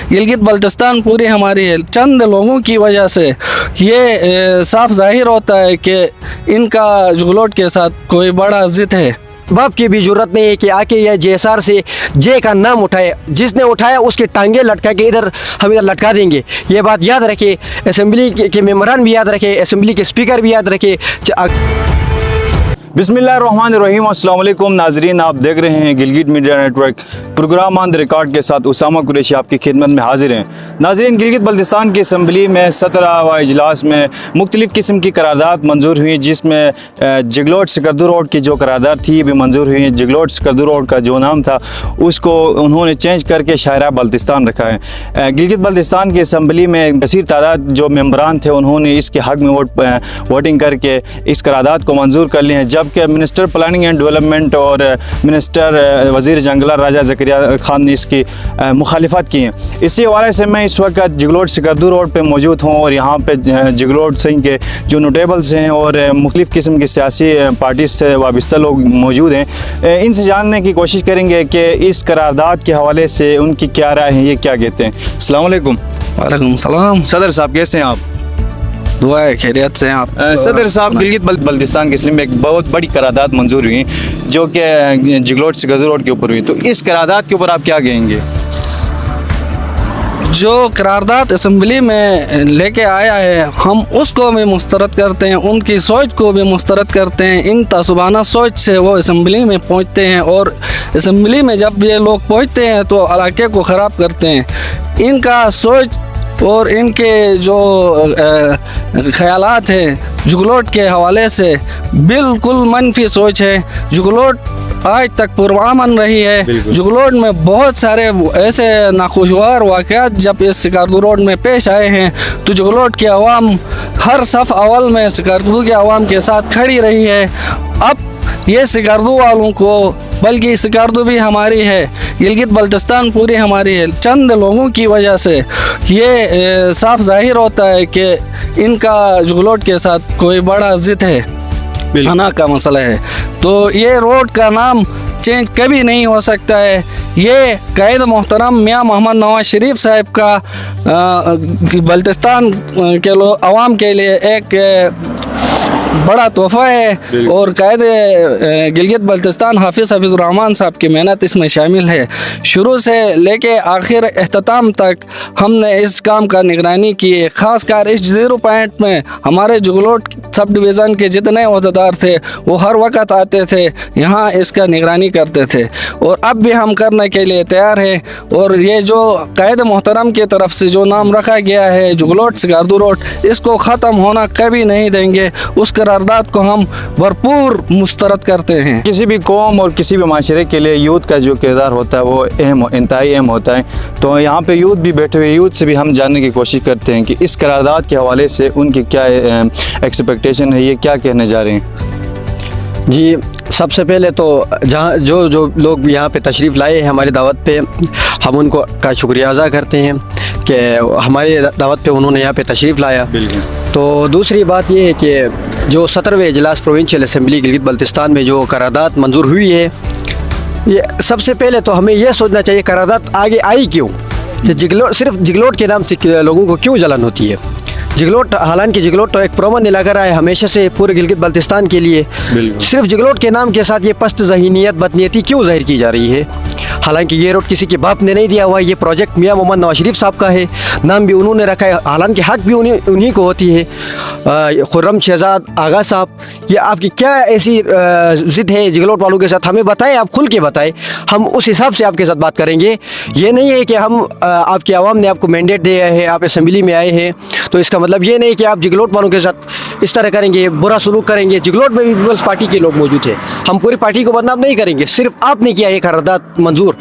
गिलगित बल्तिस्तान पूरी हमारी है। चंद लोगों की वजह से ये साफ जाहिर होता है कि इनका जुगलोट के साथ कोई बड़ा जिद है। बाप की भी जरूरत नहीं है कि आके यह जेएसआर से जे का नाम उठाए, जिसने उठाया उसके टांगे लटका के इधर हम इधर लटका देंगे। ये बात याद रखे, असेंबली के मेंबरान भी याद रखे, असेंबली के स्पीकर भी याद रखे। बिस्मिल्लाहिर्रहमानिर्रहीम। अस्सलाम वालेकुम नाजरीन, आप देख रहे हैं Gilgit media network program on the record के साथ उसामा कुरैशी आपकी खिदमत में हाजिर हैं। नाजरीन, गिलगित बल्तिस्तान की असम्बली में 17वां इजलास में मुख्तलिफ़ किस्म की करारदाद मंजूर हुई, जिसमें जिगलोट सिकरदू रोड की जो करारदाद थी भी मंजूर हुई। जिगलोट सिकरदू रोड का जो नाम था उसको उन्होंने चेंज करके शायरा बल्तिस्तान रखा है। गिलगित बल्तिस्तान की असम्बली में कसीर तादाद जो मेंबरान थे उन्होंने इसके हक़ में वोटिंग करके इस करारदाद को मंजूर कर लिए हैं, जबकि मिनिस्टर प्लानिंग एंड डेवलपमेंट और मिनिस्टर वज़ीर जंगला राजा ज़करिया खान ने इसकी मुखालिफत की है। इसी हवाले से मैं इस वक्त जिगलोट सिकरदू रोड पे मौजूद हूँ और यहाँ पे जिगलोट सिंह के जो नोटेबल्स हैं और मुख्तलिफ़ किस्म की सियासी पार्टी से वाबस्ता लोग मौजूद हैं। इनसे जानने की कोशिश करेंगे कि इस करारदाद के हवाले से उनकी क्या राय है, ये क्या कहते हैं। अस्सलाम वालेकुम। वालेकुम सलाम। सदर साहब कैसे हैं आप? दुआ है, खैरियत से हैं आप? सदर साहब, गिलगित बल्तिस्तान के इसलिए में एक बहुत बड़ी करारदाद मंजूर हुई जो कि जिगलोट सिकरदू रोड के ऊपर हुई, तो इस करारदाद के ऊपर आप क्या कहेंगे? जो करारदाद असम्बली में लेके आया है हम उसको भी मुस्तरद करते हैं, उनकी सोच को भी मुस्तरद करते हैं। इन तसबाना सोच से वो असम्बली में पहुंचते हैं और असम्बली में जब ये लोग पहुंचते हैं तो इलाके को ख़राब करते हैं। इनका सोच और इनके जो ख़यालात हैं जुगलोट के हवाले से बिल्कुल मनफी सोच है। जुगलोट आज तक पुरअमन रही है। जुगलोट में बहुत सारे ऐसे नाखुशगवार वाक़यात जब इस सिकरदू रोड में पेश आए हैं तो जुगलोट की आवाम हर सफ़ अव्वल में सिकरदू के आवाम के साथ खड़ी रही है। अब ये सिकरदू वालों को, बल्कि सिकरदू भी हमारी है, गिलगित बल्तिस्तान पूरी हमारी है। चंद लोगों की वजह से ये साफ जाहिर होता है कि इनका जुगलोट के साथ कोई बड़ा जिद है, खाना का मसला है। तो ये रोड का नाम चेंज कभी नहीं हो सकता है। ये कायद मोहतरम मियाँ मोहम्मद नवाज शरीफ साहब का बल्तिस्तान के आवाम के लिए एक बड़ा तोहफ़ा है और कायद गिलगित बल्तिस्तान हफीज़ुर रहमान साहब की मेहनत इसमें शामिल है। शुरू से लेके आखिर अख्ताम तक हमने इस काम का निगरानी की है। ख़ासकर इस 0 पॉइंट में हमारे जुगलोट सब डिवीज़न के जितने अहदेदार थे वो हर वक्त आते थे, यहाँ इसका निगरानी करते थे और अब भी हम करने के लिए तैयार हैं। और ये जो कायद मोहतरम की तरफ से जो नाम रखा गया है जुगलोट सिकरदू रोड, इसको ख़त्म होना कभी नहीं देंगे। उस करारदाद को हम भरपूर मुस्तरद करते हैं। किसी भी कौम और किसी भी माशरे के लिए यूथ का जो किरदार होता है वो इंतहाई अहम होता है। तो यहाँ पे यूथ भी बैठे हुए, यूथ से भी हम जानने की कोशिश करते हैं कि इस करारदाद के हवाले से उनकी क्या एक्सपेक्टेशन है, ये क्या कहने जा रहे हैं। जी, सबसे पहले तो जहाँ जो लोग यहाँ पे तशरीफ़ लाए हैं हमारी दावत पे, हम उनको का शुक्रिया अदा करते हैं कि हमारी दावत पे उन्होंने यहाँ पे तशरीफ़ लाया। तो दूसरी बात ये है कि जो 17वें इजलास प्रोविंशियल असम्बली गिलगित बल्तिस्तान में जो करारदाद मंजूर हुई है, ये सबसे पहले तो हमें यह सोचना चाहिए करारदाद आगे आई क्यों, सिर्फ जिगलोट के नाम से लोगों को क्यों जलन होती है। जिगलोट, हालांकि जिगलोट तो एक प्रमुख इलाका रहा है हमेशा से पूरे गिलगित बल्तिस्तान के लिए। सिर्फ जिगलोट के नाम के साथ ये पस्त ज़हीनियत, बदनीयती क्यों ज़ाहिर की जा रही है। हालांकि ये रोड किसी के बाप ने नहीं दिया हुआ है, ये प्रोजेक्ट मियाँ मोहम्मद नवाज शरीफ साहब का है, नाम भी उन्होंने रखा है, हालांकि हक भी उन्हीं को होती है। खुर्रम शहजाद आगा साहब, ये आपकी क्या ऐसी ज़िद है जिगलोट वालों के साथ, हमें बताएं, आप खुल के बताएं, हम उस हिसाब से आपके साथ बात करेंगे। ये नहीं है कि हम आपकी आवाम ने आपको मैंडेट दिया है, आप असम्बली में आए हैं तो इसका मतलब ये नहीं कि आप जिगलोट वालों के साथ इस तरह करेंगे, बुरा सलूक करेंगे। जिगलोट में भी पीपल्स पार्टी के लोग मौजूद हैं, हम पूरी पार्टी को बदनाम नहीं करेंगे, सिर्फ आपने किया है करारदाद मंजूर,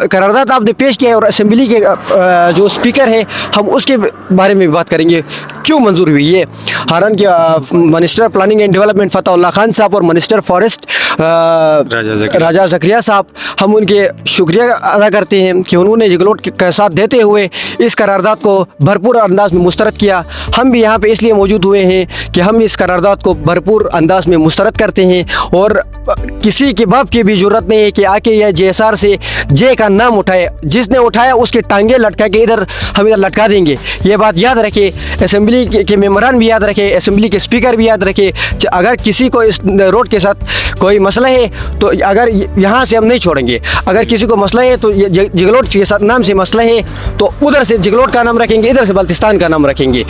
करारदाद आपने पेश किया है और असम्बली के जो स्पीकर है हम उसके बारे में बात करेंगे क्यों मंजूर हुई है। हालांकि minister planning and development Fatehullah Khan साहब और मिनिस्टर फॉरेस्ट राजा ज़करिया साहब, हम उनके शुक्रिया अदा करते हैं कि उन्होंने जिगलोट का साथ देते हुए इस करारदाद को भरपूर अंदाज में मुस्तरद किया। हम भी यहाँ पे इसलिए मौजूद हुए हैं कि हम इस करारदाद को भरपूर अंदाज में मुस्तरद करते हैं और किसी के बाप की भी जरूरत नहीं है कि आके यह JSR से जे का नाम उठाए। जिसने उठाया उसके टांगे लटका के इधर हम इधर लटका देंगे। ये बात याद रखे, असेंबली के मेंबरान भी याद रखे, असेंबली के स्पीकर भी याद रखे। अगर किसी को इस रोड के साथ कोई मसला है तो अगर यहाँ से हम नहीं छोड़ेंगे। अगर किसी को मसला है तो जिगलोट के साथ नाम से मसला है तो उधर से जिगलोट का नाम रखेंगे, इधर से बल्तिस्तान का नाम रखेंगे।